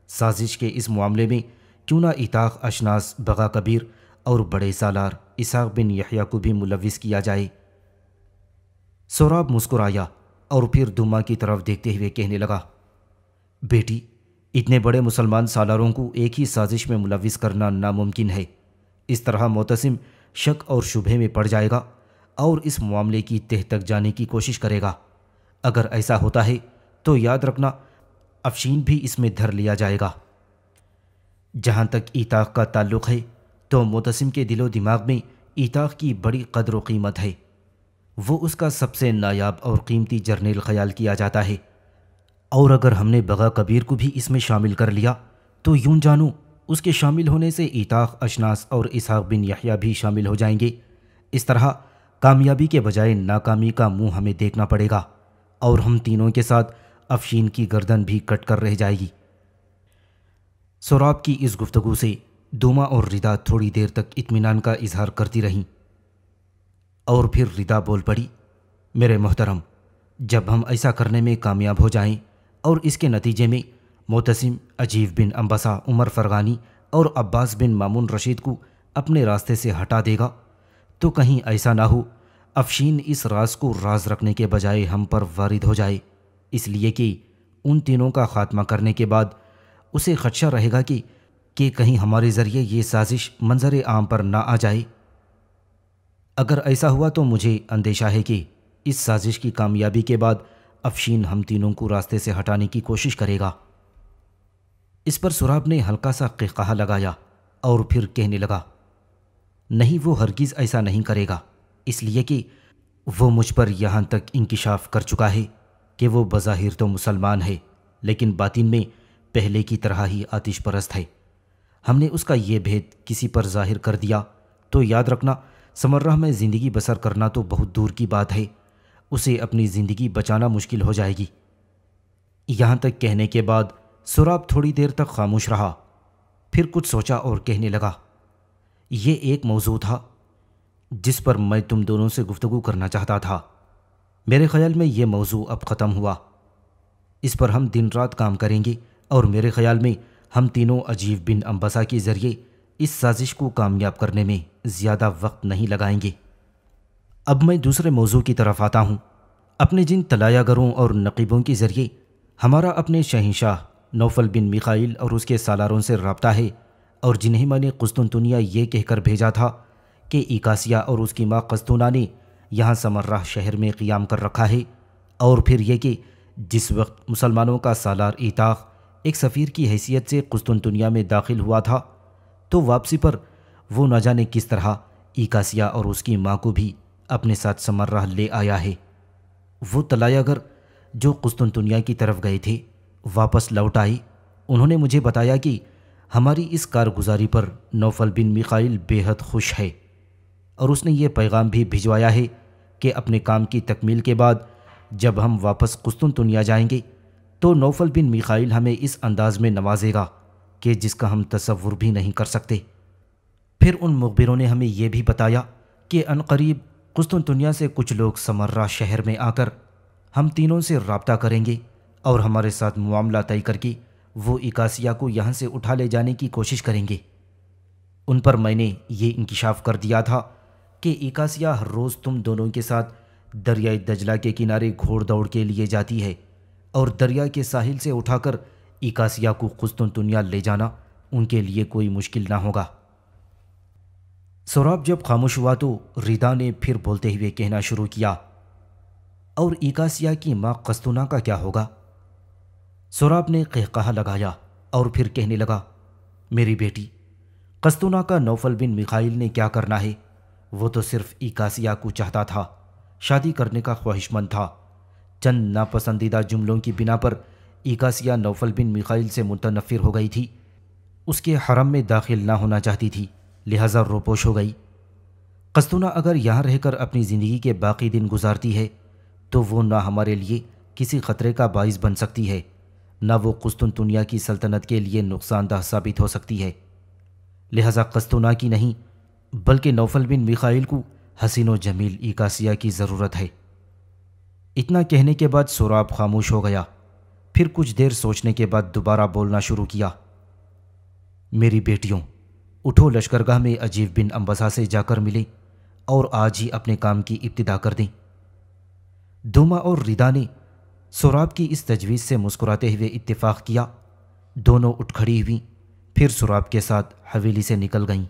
سازش کے اس معاملے میں کیوں نہ ایتاق اشناس بغا کبیر اور بڑے سالار اسحاق بن یحییٰ کو بھی ملوث کیا جائے۔ سوراب مسکرایا اور پھر دوما کی طرف دیکھتے ہوئے کہنے لگا، بیٹی، اتنے بڑے مسلمان سالاروں کو ایک ہی سازش میں ملوث کرنا ناممکن ہے۔ اس طرح معتصم شک اور شبہے میں پڑ جائے گا اور اس معاملے کی تہ تک جانے کی کوشش کرے گا۔ اگر ایسا ہوتا ہے تو یاد رکھنا افشین بھی اس میں دھر لیا جائے گا۔ جہاں تک ایتاق کا تعلق ہے تو معتصم کے دل و دماغ میں ایتاق کی بڑی قدر و قیمت ہے، وہ اس کا سب سے نایاب اور قیمتی جرنیل خیال کیا جاتا ہے، اور اگر ہم نے بغا کبیر کو بھی اس میں شامل کر لیا تو یوں جانو اس کے شامل ہونے سے ایتاق اشناس اور اسحاق بن یحییٰ بھی شامل ہو جائیں گے۔ اس طرح کامیابی کے بجائے ناکامی کا منہ ہمیں دیکھنا پڑے گا اور ہم تینوں کے ساتھ افشین کی گردن بھی کٹ کر رہ جائے گی۔ سوراب کی اس گفتگو سے دوما اور ردا تھوڑی دیر تک اطمینان کا اظہار کرتی رہیں، اور پھر ردا بول پڑی، میرے محترم، جب ہم ایسا کرنے میں کامیاب ہو جائیں اور اس کے نتیجے میں معتصم، عجیب بن انبسہ، عمر فرغانی اور عباس بن مامون رشید کو اپنے راستے سے ہٹا دے گا تو کہیں ایسا نہ ہو افشین اس راز کو راز رکھنے کے بجائے ہم پر وارد ہو جائے، اس لیے کہ ان تینوں کا خاتمہ کرنے کے بعد اسے خدشہ رہے گا کہ کہیں ہمارے ذریعے یہ سازش منظر عام پر نہ آ جائے۔ اگر ایسا ہوا تو مجھے اندیشہ ہے کہ اس سازش کی کامیابی کے بعد افشین ہم تینوں کو راستے سے ہٹانے کی کوشش کرے گا۔ اس پر سوراب نے ہلکا سا قہقہا لگایا اور پھر کہنے لگا، نہیں، وہ ہرگز ایسا نہیں کرے گا، اس لیے کہ وہ مجھ پر یہاں تک انکشاف کر چکا ہے کہ وہ بظاہر تو مسلمان ہے لیکن باطن میں پہلے کی طرح ہی آتش پرست ہے۔ ہم نے اس کا یہ بھید کسی پر ظاہر کر دیا تو یاد رکھنا سمرہ میں زندگی بسر کرنا تو بہت دور کی بات ہے، اسے اپنی زندگی بچانا مشکل ہو جائے گی۔ یہاں تک کہنے کے بعد سوراب تھوڑی دیر تک خاموش رہا، پھر کچھ سوچا اور کہنے لگا، یہ ایک موضوع تھا جس پر میں تم دونوں سے گفتگو کرنا چاہتا تھا۔ میرے خیال میں یہ موضوع اب ختم ہوا، اس پر ہم دن رات کام کریں گے اور میرے خیال میں ہم تینوں عجیب بن انبسہ کے ذریعے اس سازش کو کامیاب کرنے میں زیادہ وقت نہیں لگائیں گے۔ اب میں دوسرے موضوع کی طرف آتا ہوں۔ اپنے جن طلایہ گروں اور نقیبوں کے ذریعے ہمارا اپنے شہنشاہ نوفل بن میخائیل اور اس کے سالاروں سے رابطہ ہے، اور جنہیں میں نے قسطنطنیہ یہ کہہ کر بھیجا تھا کہ ایکاسیہ اور اس کی ماں قسطونہ نے یہاں سمرہ شہر میں قیام کر رکھا ہے، اور پھر یہ کہ جس وقت مسلمانوں کا سالار ایتاخ ایک سفیر کی حیثیت سے قسطنطنیہ میں داخل ہوا تھا تو واپسی پر وہ نہ جانے کس طرح ایکاسیہ اور اس کی ماں کو بھی اپنے ساتھ سمرہ لے آیا ہے۔ وہ طلایہ گر جو قسطنطنیہ کی طرف گئے تھے واپس لوٹ آئے، انہوں نے مجھے بتایا کہ ہماری اس کارگزاری پر نوفل بن میخائیل بے حد خوش ہے، اور اس نے یہ پیغام بھی بھجوایا ہے کہ اپنے کام کی تکمیل کے بعد جب ہم واپس قسطنطنیہ جائیں گے تو نوفل بن میخائیل ہمیں اس انداز میں نوازے گا کہ جس کا ہم تصور بھی نہیں کر سکتے۔ پھر ان مخبروں نے ہمیں یہ بھی بتایا کہ عنقریب قسطنطنیہ سے کچھ لوگ سمرہ شہر میں آ کر ہم تینوں سے رابطہ کریں گے اور ہمارے ساتھ معاملہ طے کر کے وہ ایکاسیہ کو یہاں سے اٹھا لے جانے کی کوشش کریں گے۔ ان پر میں نے یہ انکشاف کر دیا تھا کہ ایکاسیہ ہر روز تم دونوں کے ساتھ دریائے دجلہ کے کنارے گھوڑ دوڑ کے لیے جاتی ہے، اور دریا کے ساحل سے اٹھا کر ایکاسیہ کو قسطنطنیہ لے جانا ان کے لیے کوئی مشکل نہ ہوگا۔ سوراب جب خاموش ہوا تو ردا نے پھر بولتے ہوئے کہنا شروع کیا، اور ایکاسیہ کی ماں قسطونہ کا کیا ہوگا؟ سوراب نے قہقہا لگایا اور پھر کہنے لگا، میری بیٹی، قسطونہ کا نوفل بن میخائیل نے کیا کرنا ہے؟ وہ تو صرف ایکاسیہ کو چاہتا تھا، شادی کرنے کا خواہش مند تھا۔ چند ناپسندیدہ جملوں کی بنا پر ایکاسیہ نوفل بن میخائیل سے متنفر ہو گئی تھی، اس کے حرم میں داخل نہ ہونا چاہتی تھی، لہٰذا روپوش ہو گئی۔ قسطونہ اگر یہاں رہ کر اپنی زندگی کے باقی دن گزارتی ہے تو وہ نہ ہمارے لیے کسی خطرے کا باعث بن سکتی ہے، نہ وہ قسطنطنیہ کی سلطنت کے لیے نقصان دہ ثابت ہو سکتی ہے۔ لہٰذا قسطونہ کی نہیں بلکہ نوفل بن میخائیل کو حسین و جمیل ایکاسیہ کی ضرورت ہے۔ اتنا کہنے کے بعد سوراب خاموش ہو گیا، پھر کچھ دیر سوچنے کے بعد دوبارہ بولنا شروع کیا، میری بیٹیوں، اٹھو، لشکرگاہ میں عجیب بن انبسہ سے جا کر ملیں اور آج ہی اپنے کام کی ابتدا کر دیں۔ دوما اور ردا نے سوراب کی اس تجویز سے مسکراتے ہوئے اتفاق کیا، دونوں اٹھ کھڑی ہوئیں، پھر سوراب کے ساتھ حویلی سے نکل گئیں۔